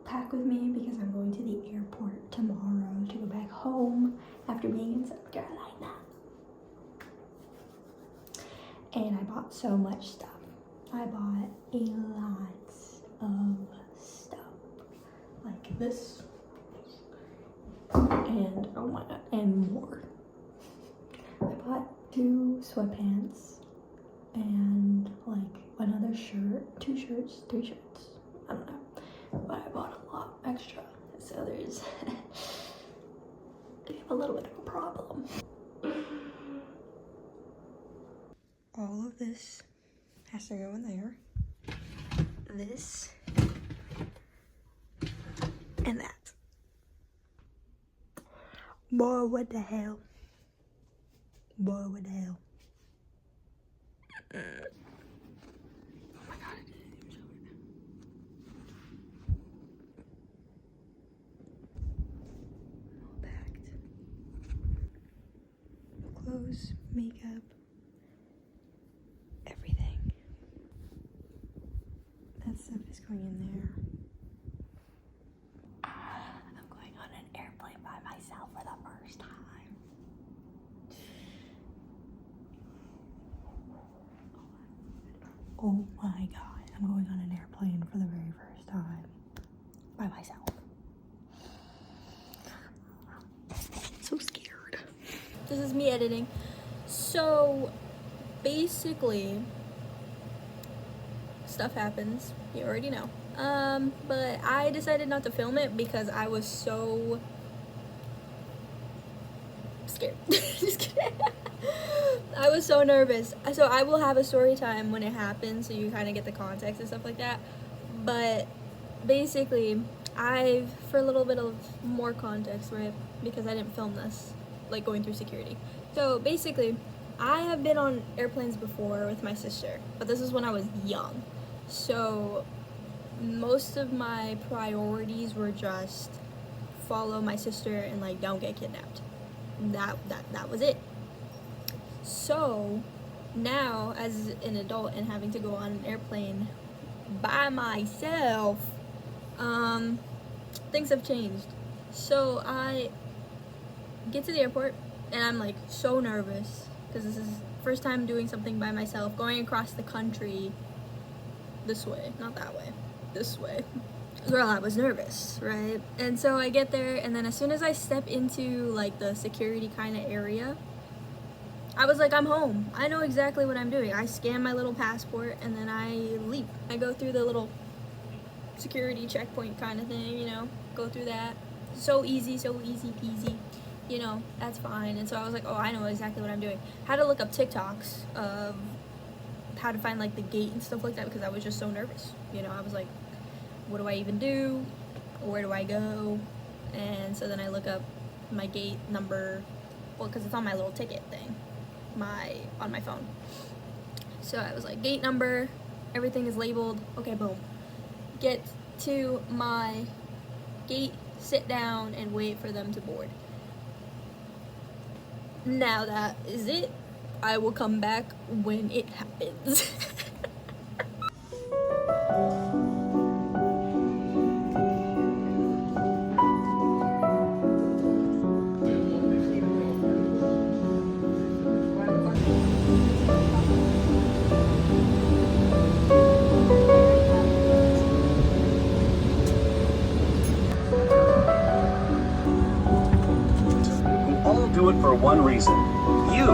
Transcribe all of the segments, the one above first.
pack with me because I'm going to the airport tomorrow to go back home after being in South Carolina. And I bought so much stuff. I bought a lot of stuff. Like this. And oh my god, and more. I bought 2 sweatpants and like another shirt, 2 shirts, 3 shirts. I don't know. But I bought a lot extra. So there's I have a little bit of a problem. All of this has to go in there. This and that. Boy, what the hell? Boy, what the hell? Oh my god, I didn't even show it. All packed. Clothes, makeup, everything. That stuff is going in there. I'm going on an airplane by myself for the first time. Oh my god, I'm going on an airplane for the very first time by myself. So scared. This is me editing. So basically, stuff happens. You already know. But I decided not to film it because I was so scared. Just kidding. I was so nervous. So I will have a story time when it happens, so you kind of get the context and stuff like that. But basically, for a little bit of more context, right? Because I didn't film this, like going through security. So basically, I have been on airplanes before with my sister, but this is when I was young. So most of my priorities were just follow my sister and like don't get kidnapped. That was it. So now as an adult and having to go on an airplane by myself, things have changed. So I get to the airport and I'm like so nervous because this is first time doing something by myself, going across the country this way, not that way, this way. Girl, I was nervous, right? And so I get there, and then as soon as I step into like the security kind of area, I was like, I'm home. I know exactly what I'm doing. I scan my little passport and then I leave. I go through the little security checkpoint kind of thing, you know, go through that. So easy peasy, you know, that's fine. And so I was like, oh, I know exactly what I'm doing. Had to look up TikToks of how to find like the gate and stuff like that because I was just so nervous. You know, I was like, what do I even do? Where do I go? And so then I look up my gate number, well, because it's on my little ticket thing, on my phone. So I was like, gate number, everything is labeled. Okay, boom. Get to my gate, sit down, and wait for them to board. Now that is it. I will come back when it happens. Do it for one reason. You.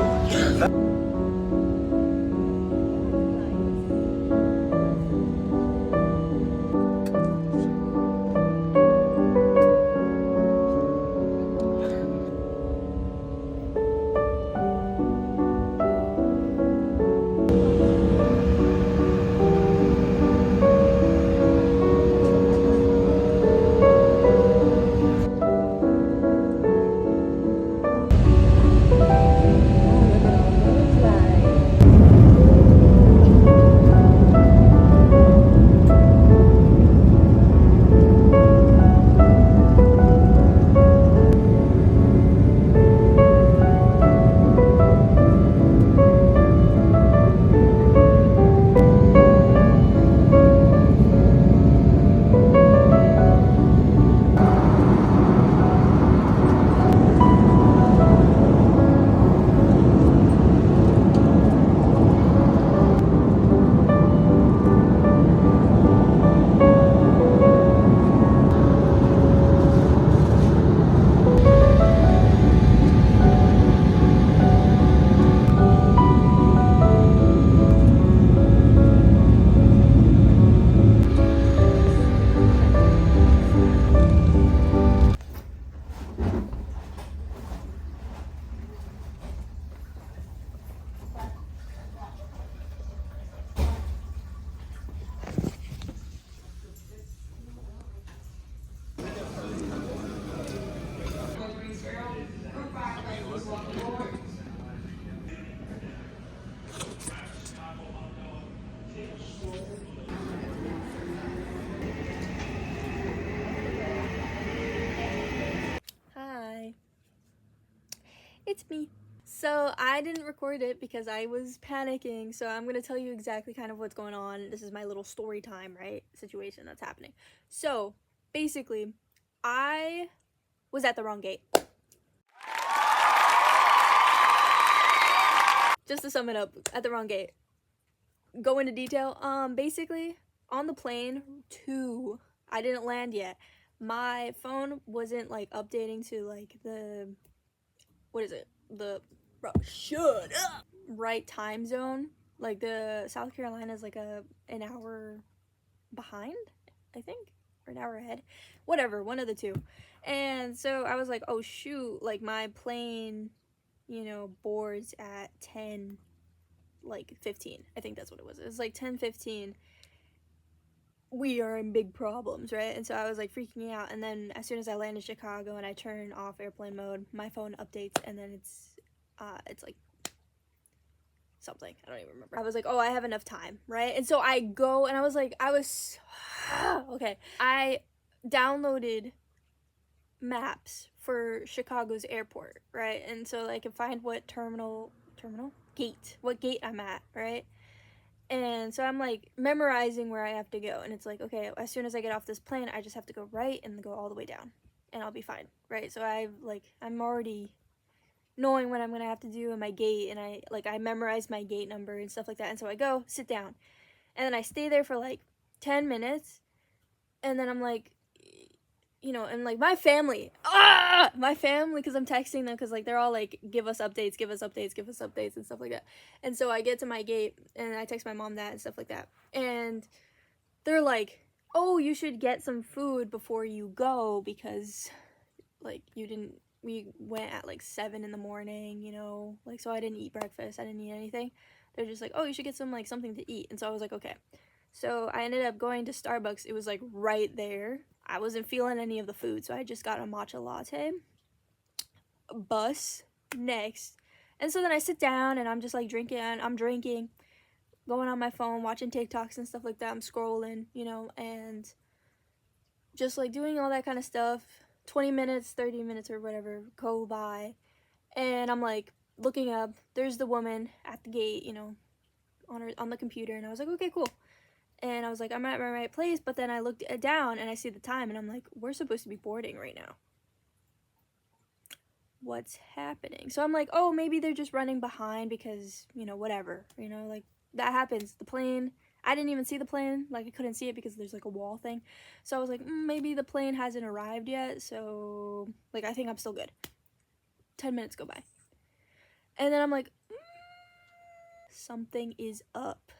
Hi. It's me. So I didn't record it because I was panicking, so I'm gonna tell you exactly kind of what's going on. This is my little story time, right? Situation that's happening. So basically, I was at the wrong gate. Just to sum it up, at the wrong gate. Go into detail. Basically, on the plane to, I didn't land yet. My phone wasn't like updating to like the, what is it? The, bro, shut up! Right time zone. Like the South Carolina is like an hour behind, I think, or an hour ahead. Whatever, one of the two. And so I was like, oh shoot, like my plane, boards at 10 like 15. I think that's what it was. It was like 10:15. We are in big problems, right? And so I was like freaking out, and then as soon as I land in Chicago and I turn off airplane mode, my phone updates, and then it's like something, I don't even remember. I was like, oh, I have enough time, right? And so I go, and I was okay, I downloaded maps for Chicago's airport, right? And so I can find what what gate I'm at, right? And so I'm like memorizing where I have to go, and it's like, okay, as soon as I get off this plane, I just have to go right and go all the way down, and I'll be fine, right? So I'm already knowing what I'm gonna have to do in my gate, and I memorize my gate number and stuff like that. And so I go sit down, and then I stay there for like 10 minutes, and then I'm like, and like my family, because I'm texting them, because like they're all like, give us updates, and stuff like that. And so I get to my gate, and I text my mom that and stuff like that, and they're like, oh, you should get some food before you go, because like we went at like 7 in the morning, like, so I didn't eat breakfast, I didn't eat anything. They're just like, oh, you should get some like something to eat. And so I was like, okay. So I ended up going to Starbucks. It was like right there. I wasn't feeling any of the food, so I just got a matcha latte. Bus next. And so then I sit down, and I'm just like drinking, going on my phone, watching TikToks and stuff like that. I'm scrolling, and just like doing all that kind of stuff. 20 minutes, 30 minutes or whatever go by, and I'm like looking up. There's the woman at the gate, on the computer, and I was like, okay, cool. And I was like, I'm at my right place, but then I looked down, and I see the time, and I'm like, we're supposed to be boarding right now. What's happening? So I'm like, oh, maybe they're just running behind because, whatever, like that happens. The plane, I didn't even see the plane, like I couldn't see it because there's like a wall thing. So I was like, maybe the plane hasn't arrived yet, so like I think I'm still good. 10 minutes go by, and then I'm like, something is up,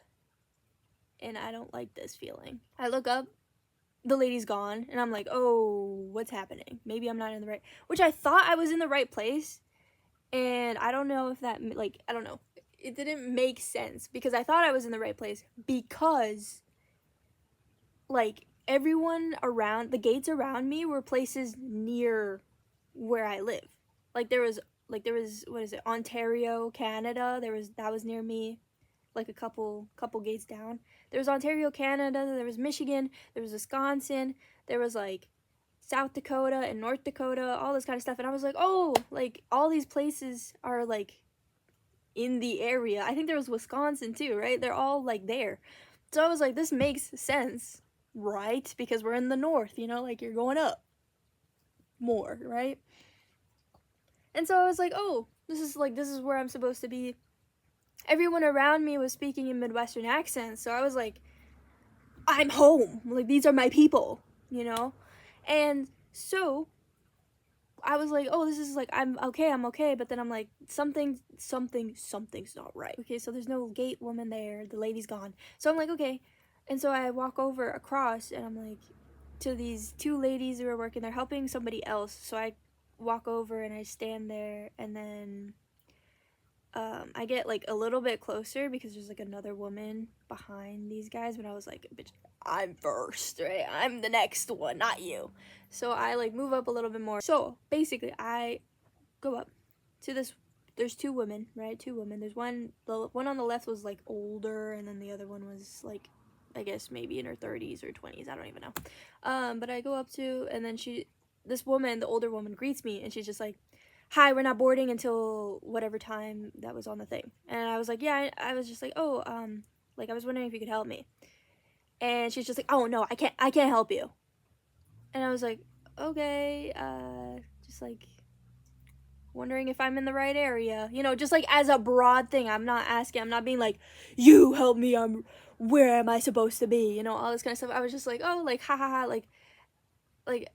and I don't like this feeling. I look up, the lady's gone, and I'm like, oh, what's happening? Maybe I'm not in the right, which I thought I was in the right place, and I don't know if that, like, I don't know. It didn't make sense, because I thought I was in the right place, because, like, everyone around, the gates around me were places near where I live. Like, there was, what is it, Ontario, Canada, that was near me, like a couple gates down. There was Ontario, Canada, there was Michigan, there was Wisconsin, there was like South Dakota and North Dakota, all this kind of stuff. And I was like, oh, like all these places are like in the area. I think there was Wisconsin too, right? They're all like there. So I was like, this makes sense, right? Because we're in the north, like you're going up more, right? And so I was like, oh, this is where I'm supposed to be. Everyone around me was speaking in Midwestern accents, so I was like, I'm home. Like, these are my people, And so I was like, oh, this is like, I'm okay. But then I'm like, something's not right. Okay, so there's no gate woman there. The lady's gone. So I'm like, okay. And so I walk over across, and I'm like, to these two ladies who are working there, helping somebody else. So I walk over, and I stand there, and then I get like a little bit closer because there's like another woman behind these guys, but I was like, bitch, I'm first, right? I'm the next one, not you. So I like move up a little bit more. So basically I go up to this there's two women, right? Two women. There's one, the one on the left was like older, and then the other one was like, I guess maybe in her 30s or 20s. I don't even know. But I go up to, and then this woman, the older woman, greets me, and she's just like, "Hi, we're not boarding until whatever time that was on the thing." And I was like, "Yeah." I was just like, "Oh, like I was wondering if you could help me." And she's just like, "Oh no, I can't help you." And I was like, "Okay, just like wondering if I'm in the right area, you know, just like as a broad thing. I'm not asking, I'm not being like, you help me, where am I supposed to be, you know, all this kind of stuff. I was just like, oh, like, ha ha ha, like,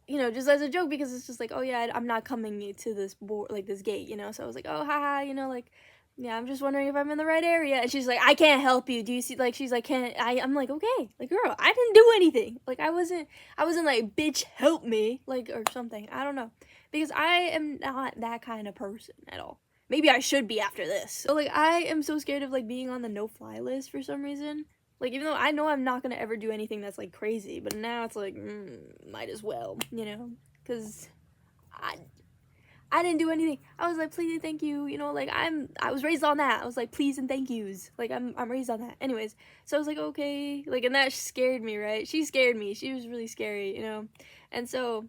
you know, just as a joke, because it's just like, oh yeah, I'm not coming to this board, like this gate, you know. So I was like, oh, haha, you know, like, yeah, I'm just wondering if I'm in the right area. And she's like, I can't help you. Do you see? Like, she's like, can't I? I'm like, okay, like, girl, I didn't do anything. Like, I wasn't like, bitch, help me, like, or something. I don't know, because I am not that kind of person at all. Maybe I should be after this. So like, I am so scared of like being on the no-fly list for some reason. Like, even though I know I'm not gonna ever do anything that's like crazy, but now it's like, might as well, you know, because I didn't do anything. I was like, please and thank you, you know, like I was raised on that. I was like, please and thank yous. Like, I'm raised on that. Anyways, so I was like, okay, like, and that scared me, right? She scared me. She was really scary, you know, and so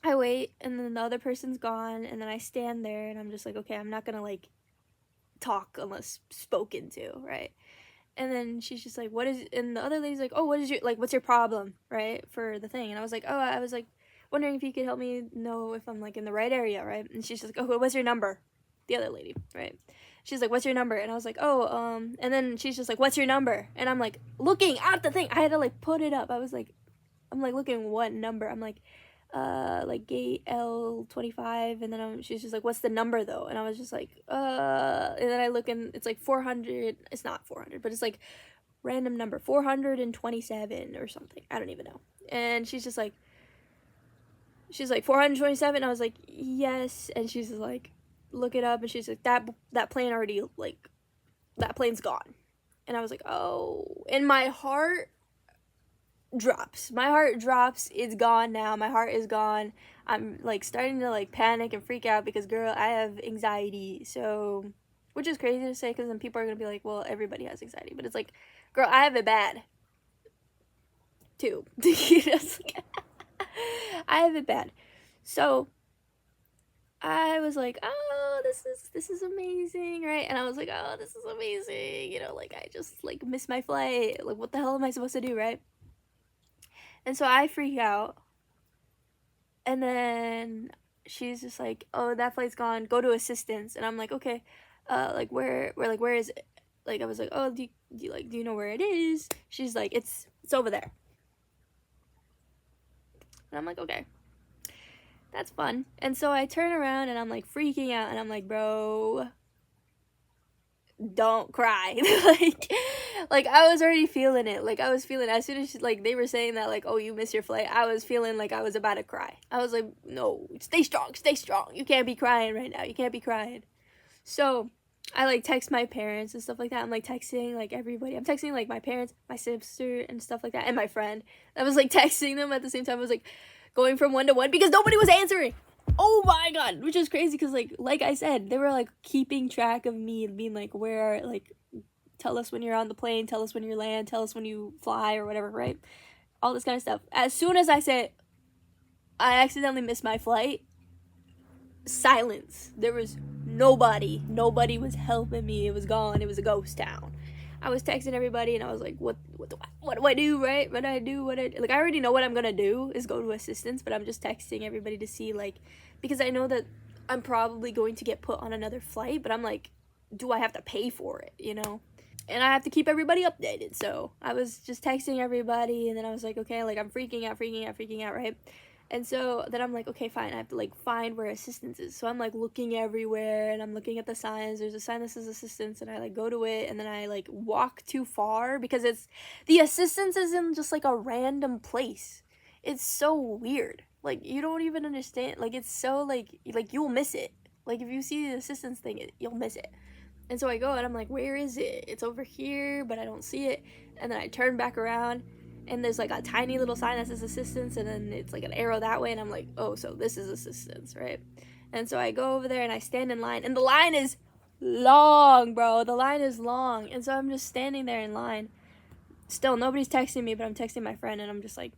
I wait, and then the other person's gone, and then I stand there, and I'm just like, okay, I'm not gonna like talk unless spoken to, right? And then she's just like, what is, and the other lady's like, oh, what is your, like, what's your problem, right, for the thing? And I was like, oh, I was like wondering if you could help me know if I'm like in the right area, right? And she's just like, oh, what's your number? The other lady, right? She's like, what's your number? And I was like, oh, and then she's just like, what's your number? And I'm like looking at the thing. I had to like put it up. I'm like looking what number. I'm like gate L25, and then she's just like, what's the number though? And I was just like, and then I look, and it's like 400. It's not 400, but it's like random number 427 or something. I don't even know. And she's like 427. I was like, yes. And she's just like, look it up, and she's like, that plane already, like, that plane's gone. And I was like, oh, and my heart drops. It's gone now. My heart is gone. I'm like starting to like panic and freak out because, girl, I have anxiety. So, which is crazy to say, because then people are gonna be like, well, everybody has anxiety, but it's like, girl, I have it bad too. I have it bad. So I was like, oh, this is amazing, right? And I was like, oh, this is amazing, you know, like, I just like missed my flight, like, what the hell am I supposed to do, right? And so I freak out, and then she's just like, oh, that flight's gone, go to assistance. And I'm like, okay, like, where is it? Like, I was like, oh, do you know where it is? She's like, it's over there. And I'm like, okay, that's fun. And so I turn around, and I'm like freaking out, and I'm like, bro, don't cry. like I was already feeling it. Like, I was feeling, as soon as like they were saying that, like, oh, you missed your flight, I was feeling like I was about to cry. I was like, no, stay strong, you can't be crying right now, you can't be crying. So I like text my parents and stuff like that. I'm like texting like everybody. I'm texting like my parents, my sister, and stuff like that, and my friend. I was like texting them at the same time. I was like going from one to one because nobody was answering. Oh my god, which is crazy because like I said, they were like keeping track of me and being like, where, like, tell us when you're on the plane, tell us when you land, tell us when you fly or whatever, right? All this kind of stuff. As soon as I said I accidentally missed my flight, silence. There was nobody was helping me. It was gone. It was a ghost town. I was texting everybody, and I was like, what do I do, right? What do I do? Like, I already know what I'm gonna do is go to assistance, but I'm just texting everybody to see, like, because I know that I'm probably going to get put on another flight, but I'm like, do I have to pay for it, you know? And I have to keep everybody updated. So I was just texting everybody, and then I was like, okay, like, I'm freaking out, right? And so then I'm like, okay, fine, I have to like find where assistance is. So I'm like looking everywhere, and I'm looking at the signs. There's a sign that says assistance, and I like go to it, and then I like walk too far because the assistance is in just like a random place. It's so weird. Like, you don't even understand. Like, it's so like you'll miss it. Like, if you see the assistance thing, you'll miss it. And so I go, and I'm like, where is it? It's over here, but I don't see it. And then I turn back around, and there's like a tiny little sign that says assistance, and then it's like an arrow that way, and I'm like, oh, so this is assistance, right? And so I go over there and I stand in line, and the line is long, bro. The line is long. And so I'm just standing there in line. Still, nobody's texting me, but I'm texting my friend, and I'm just like,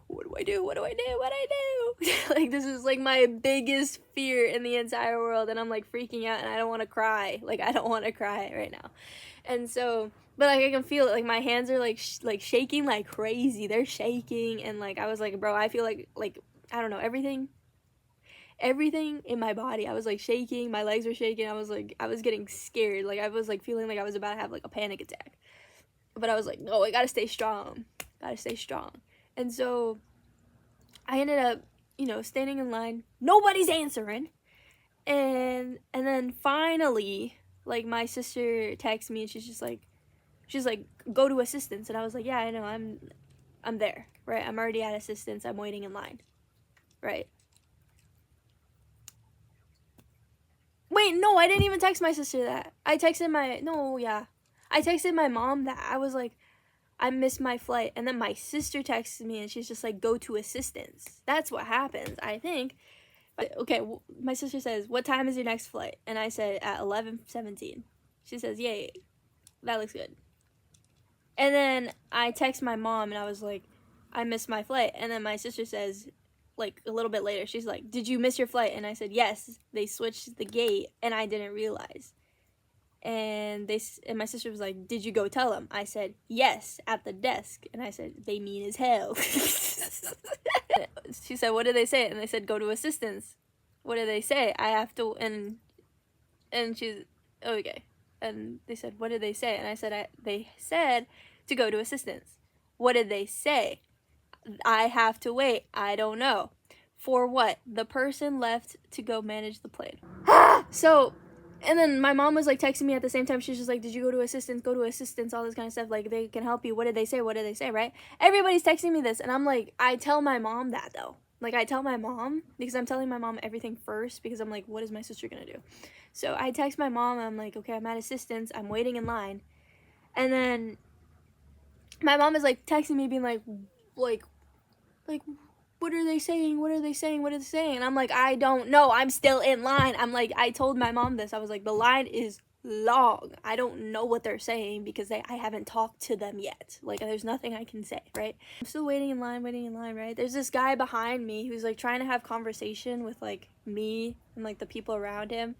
what do I do? What do I do? What do I do? Like, this is like my biggest fear in the entire world, and I'm like freaking out, and I don't want to cry. Like, I don't want to cry right now. And so, but like I can feel it. Like my hands are like shaking like crazy. They're shaking, and like I was like, bro, I feel like I don't know, everything in my body. I was like shaking. My legs were shaking. I was getting scared. Like I was like feeling like I was about to have like a panic attack. But I was like, no, I gotta stay strong. Gotta stay strong. And so I ended up, standing in line. Nobody's answering. And then finally, like, my sister texts me, and she's like, go to assistance. And I was like, yeah, I know, I'm there, right? I'm already at assistance. I'm waiting in line, right? Wait, no, I didn't even text my sister that. I texted my mom that. I was like, I missed my flight. And then my sister texted me, and she's just like, go to assistance. That's what happens, I think. But, okay, my sister says, what time is your next flight? And I said, at 11:17. She says, yay, that looks good. And then I text my mom, and I was like, I missed my flight. And then my sister says, like, a little bit later, she's like, did you miss your flight? And I said, yes, they switched the gate, and I didn't realize. And my sister was like, did you go tell them? I said, yes, at the desk. And I said, they mean as hell. She said, what did they say? And I said, go to assistance. What did they say? I have to, and she's, okay. And they said, what did they say? And I said, they said to go to assistance. What did they say? I have to wait. I don't know. For what? The person left to go manage the plane. So, and then my mom was like texting me at the same time. She's just like, did you go to assistance? Go to assistance, all this kind of stuff. Like, they can help you. What did they say? What did they say, right? Everybody's texting me this. And I'm like, I tell my mom that, though. Like, I tell my mom, because I'm telling my mom everything first, because I'm like, what is my sister going to do? So I text my mom, and I'm like, okay, I'm at assistance. I'm waiting in line. And then my mom is like texting me being like, what are they saying? What are they saying? What are they saying? And I'm like, I don't know. I'm still in line. I'm like, I told my mom this. I was like, the line is long. I don't know what they're saying because I haven't talked to them yet. Like, there's nothing I can say, right? I'm still waiting in line, right? There's this guy behind me who's like trying to have conversation with like me and like the people around him.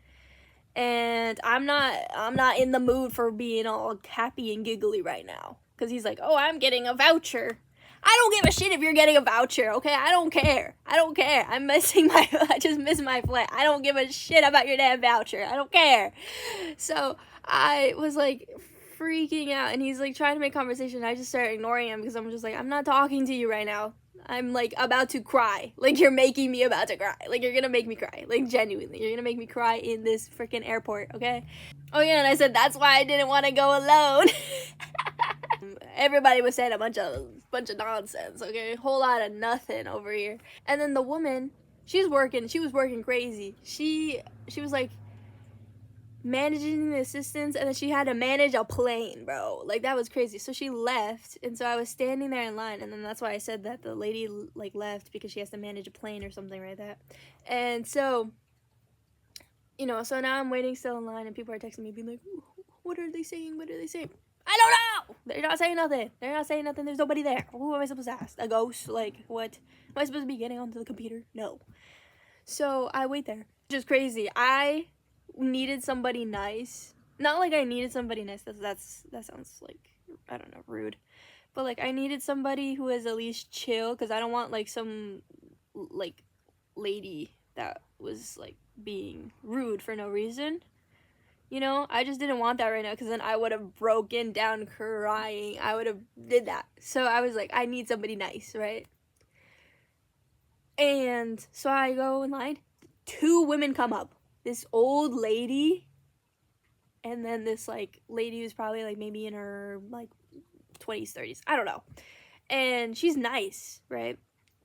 And I'm not in the mood for being all happy and giggly right now. Because he's like, oh, I'm getting a voucher. I don't give a shit if you're getting a voucher, okay? I don't care. I just missed my flight. I don't give a shit about your damn voucher. I don't care. So I was like freaking out, and he's like trying to make conversation. I just started ignoring him because I'm just like, I'm not talking to you right now. I'm like about to cry. Like, you're making me about to cry. Like, you're gonna make me cry. Like, genuinely. You're gonna make me cry in this freaking airport, okay? Oh yeah, and I said that's why I didn't want to go alone. Everybody was saying a bunch of nonsense, okay? Whole lot of nothing over here. And then the woman, she was working crazy. She was like managing the assistants, and then she had to manage a plane, bro. Like, that was crazy. So she left, and so I was standing there in line, and then that's why I said that the lady like left, because she has to manage a plane or something like that. And so, so now I'm waiting still in line, and people are texting me being like, what are they saying? What are they saying? I don't know! They're not saying nothing. There's nobody there. Who am I supposed to ask? A ghost? Like, what? Am I supposed to be getting onto the computer? No. So I wait there. Just crazy. I needed somebody nice. Not like I needed somebody nice. That sounds like, I don't know, rude. But like, I needed somebody who is at least chill, because I don't want like some like lady that was like being rude for no reason. I just didn't want that right now, because then I would have broken down crying. I would have did that. So I was like, I need somebody nice, right? And so I go in line. 2 women come up. This old lady, and then this like lady who's probably like maybe in her like 20s, 30s. I don't know. And she's nice, right?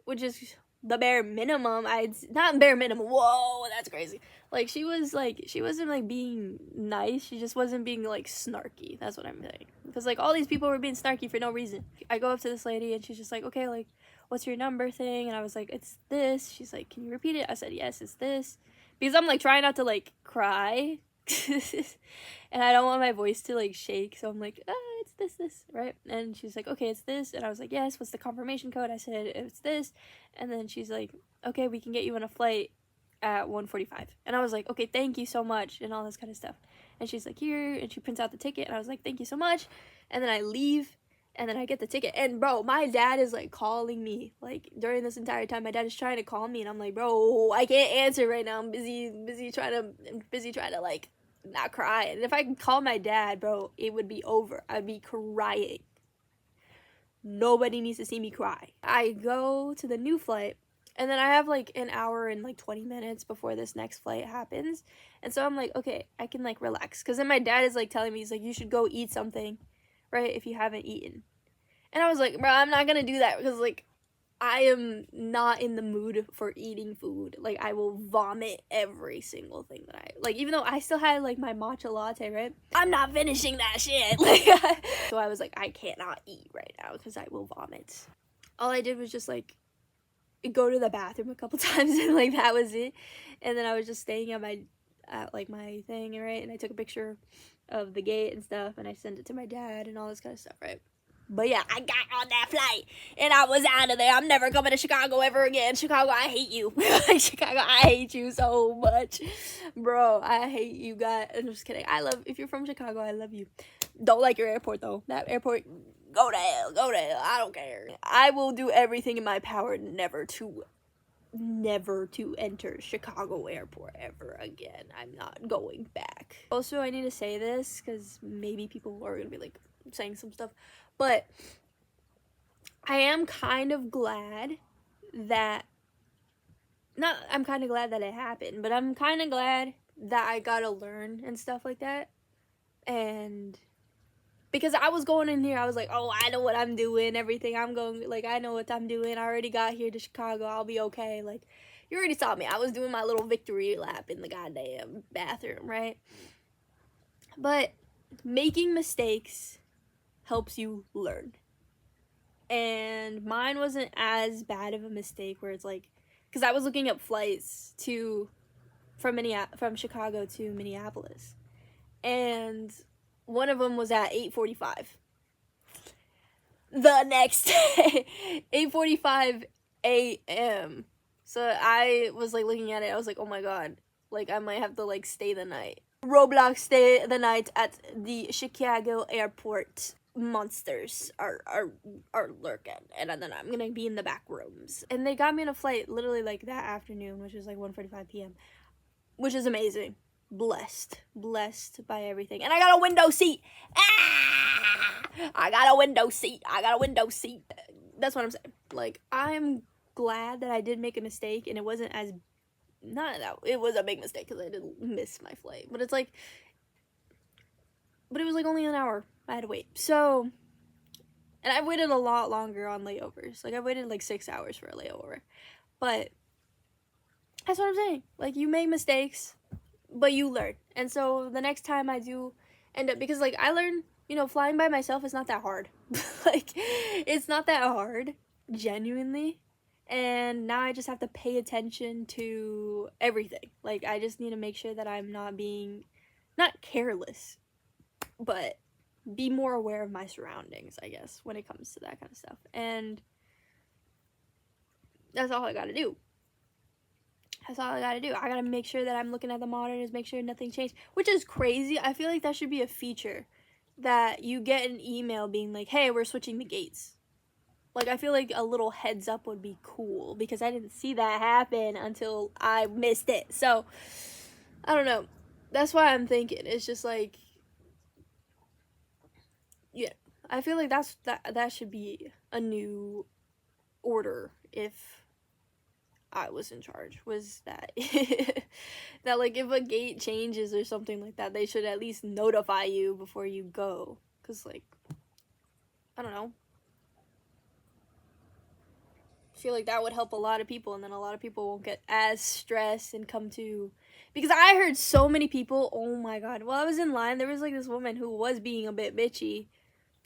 Which is the bare minimum. Not bare minimum. Whoa, that's crazy. Like, she wasn't like being nice. She just wasn't being like snarky. That's what I'm saying. Because like all these people were being snarky for no reason. I go up to this lady, and she's just like, okay, like, what's your number thing? And I was like, it's this. She's like, can you repeat it? I said, yes, it's this. because I'm like trying not to like cry. And I don't want my voice to like shake, so I'm like, it's this, right? And she's like, okay, it's this. And I was like, yes, what's the confirmation code? I said, it's this. And then she's like, okay, we can get you on a flight at 1:45. And I was like, okay, thank you so much, and all this kind of stuff. And she's like, here, and she prints out the ticket, and I was like, thank you so much. And then I leave, and then I get the ticket, and bro, my dad is like calling me, like during this entire time. My dad is trying to call me, and I'm like, bro, I can't answer right now. I'm busy trying to like not cry. And if I could call my dad, bro, it would be over. I'd be crying. Nobody needs to see me cry. I go to the new flight, and then I have like an hour and like 20 minutes before this next flight happens. And so I'm like, okay, I can like relax. Because then my dad is like telling me, he's like, you should go eat something, right, if you haven't eaten. And I was like, bro, I'm not gonna do that, because like I am not in the mood for eating food. Like, I will vomit every single thing that I, like, even though I still had, like, my matcha latte, right? I'm not finishing that shit. Like, so I was like, I cannot eat right now because I will vomit. All I did was just, like, go to the bathroom a couple times, and, like, that was it. And then I was just staying at my thing, right? And I took a picture of the gate and stuff, and I sent it to my dad and all this kind of stuff, right? But yeah, I got on that flight, and I was out of there. I'm never coming to Chicago ever again. Chicago, I hate you. Chicago, I hate you so much. Bro, I hate you guys. I'm just kidding. If you're from Chicago, I love you. Don't like your airport, though. That airport, go to hell. I don't care. I will do everything in my power never to enter Chicago airport ever again. I'm not going back. Also, I need to say this, because maybe people are going to be, like, saying some stuff. But I am kind of glad that, I'm kind of glad that it happened, but I'm kind of glad that I got to learn and stuff like that. And because I was going in here, I was like, oh, I know what I'm doing, everything. I'm going, like, I know what I'm doing. I already got here to Chicago. I'll be okay. Like, you already saw me. I was doing my little victory lap in the goddamn bathroom, right? But making mistakes helps you learn. And mine wasn't as bad of a mistake, where it's like, because I was looking up flights from Chicago to Minneapolis, and one of them was at 8:45 the next day. 8:45 a.m. So I was like looking at it, I was like, oh my god, like I might have to like stay the night. Roblox, stay the night at the Chicago airport. Monsters are lurking, and then I'm gonna be in the back rooms. And they got me on a flight literally like that afternoon, which was like 1:45 p.m., which is amazing. Blessed by everything. And I got a window seat. I got a window seat. That's what I'm saying. Like, I'm glad that I did make a mistake, and it wasn't as, it was a big mistake because I did miss my flight, but it was like only an hour I had to wait. So, and I waited a lot longer on layovers. Like, I waited like 6 hours for a layover. But that's what I'm saying. Like, you make mistakes, but you learn. And so the next time I do end up, because like I learned, flying by myself is not that hard. Like, it's not that hard, genuinely. And now I just have to pay attention to everything. Like, I just need to make sure that I'm not being, not careless, but be more aware of my surroundings, I guess, when it comes to that kind of stuff. And that's all I gotta do. I gotta make sure that I'm looking at the monitors, make sure nothing changed, which is crazy. I feel like that should be a feature, that you get an email being like, hey, we're switching the gates. Like, I feel like a little heads up would be cool, because I didn't see that happen until I missed it. So, I don't know. That's why I'm thinking. It's just like, yeah, I feel like that should be a new order if I was in charge, was that that like if a gate changes or something like that, they should at least notify you before you go, because like, I don't know, I feel like that would help a lot of people, and then a lot of people won't get as stressed and come to, because I heard so many people, oh my god, while I was in line, there was like this woman who was being a bit bitchy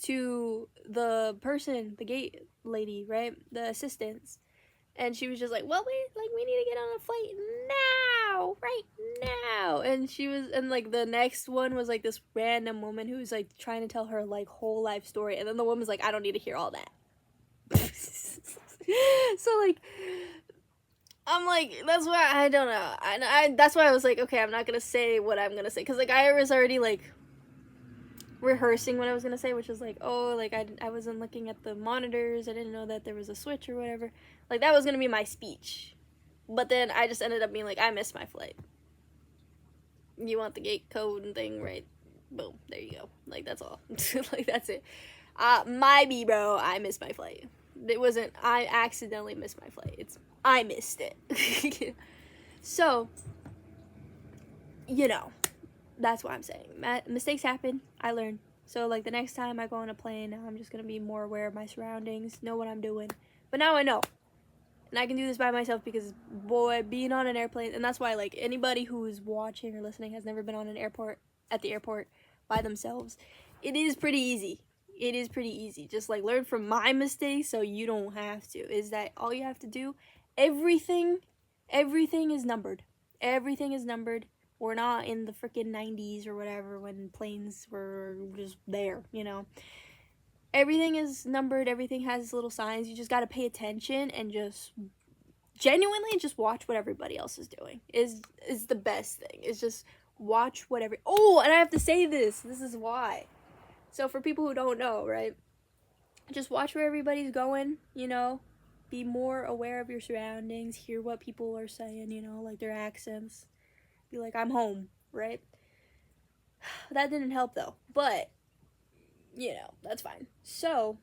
to the gate lady, right, the assistants. And she was just like, well, we need to get on a flight now, right now. And she was, and like the next one was like this random woman who was like trying to tell her like whole life story, and then the woman's like, I don't need to hear all that. So like, I'm like, that's why I don't know. I that's why I was like, okay, I'm not gonna say what I'm gonna say, because like I was already like rehearsing what I was gonna say, which was like, oh, like I wasn't looking at the monitors, I didn't know that there was a switch or whatever. Like that was gonna be my speech, but then I just ended up being like, I missed my flight. You want the gate code and thing, right? Boom, there you go. Like that's all. Like that's it. My B, bro, I missed my flight. It wasn't I accidentally missed my flight. It's I missed it. So, you know, that's what I'm saying. Mistakes happen. I learn. So, like, the next time I go on a plane, I'm just going to be more aware of my surroundings, know what I'm doing. But now I know. And I can do this by myself because, boy, being on an airplane, and that's why, like, anybody who's watching or listening has never been on an airport, at the airport, by themselves. It is pretty easy. It is pretty easy. Just, like, learn from my mistakes so you don't have to. Is that all you have to do? Everything is numbered. Everything is numbered. We're not in the freaking 90s or whatever when planes were just there, you know. Everything is numbered. Everything has little signs. You just got to pay attention and just genuinely just watch what everybody else is doing. Is the best thing. Is just watch whatever. Oh, and I have to say this. This is why. So for people who don't know, right? Just watch where everybody's going, you know. Be more aware of your surroundings. Hear what people are saying, you know, like their accents. Be like, I'm home, right? That didn't help though, but you know, that's fine. So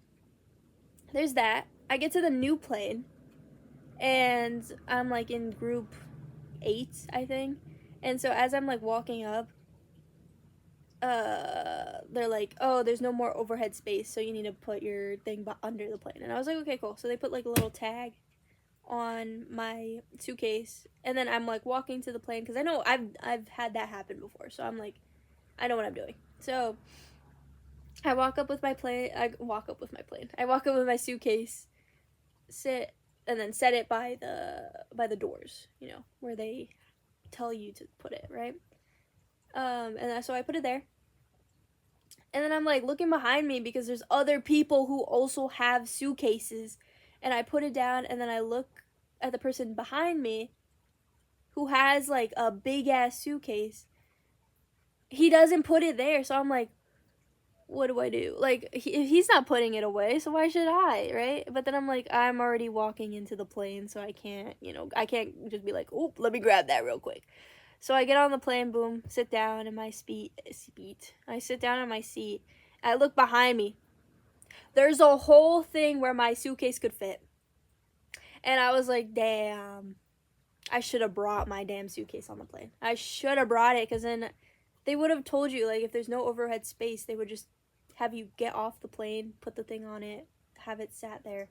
there's that. I get to the new plane and I'm like in group 8, I think. And so as I'm like walking up, they're like, oh, there's no more overhead space, so you need to put your thing under the plane. And I was like, okay, cool. So they put like a little tag on my suitcase, and then I'm like walking to the plane because I know I've had that happen before, so I'm like, I know what I'm doing. So I walk up with my suitcase, sit, and then set it by the doors, you know, where they tell you to put it, right? And so I put it there. And then I'm like looking behind me because there's other people who also have suitcases. And I put it down, and then I look at the person behind me who has like a big ass suitcase. He doesn't put it there, so I'm like, what do I do? Like, he's not putting it away, so why should I, right? But then I'm like, I'm already walking into the plane, so I can't, you know, I can't just be like, oh, let me grab that real quick. So I get on the plane, boom, sit down in my I sit down in my seat. I look behind me. There's a whole thing where my suitcase could fit. And I was like, damn, I should have brought my damn suitcase on the plane. I should have brought it, because then they would have told you, like, if there's no overhead space, they would just have you get off the plane, put the thing on it, have it sat there.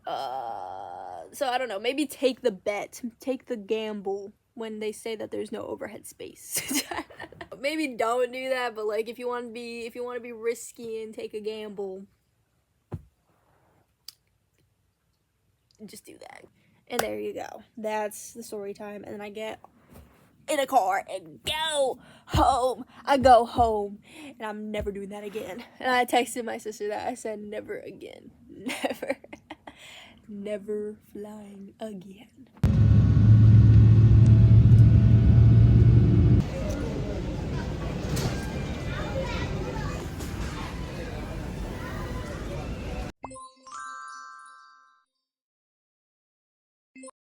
So I don't know, maybe take the bet, take the gamble when they say that there's no overhead space. Maybe don't do that, but like if you want to be risky and take a gamble, just do that. And there you go. That's the story time. And then I get in a car and go home. I go home, and I'm never doing that again. And I texted my sister that. I said, never again. Never. Never flying again.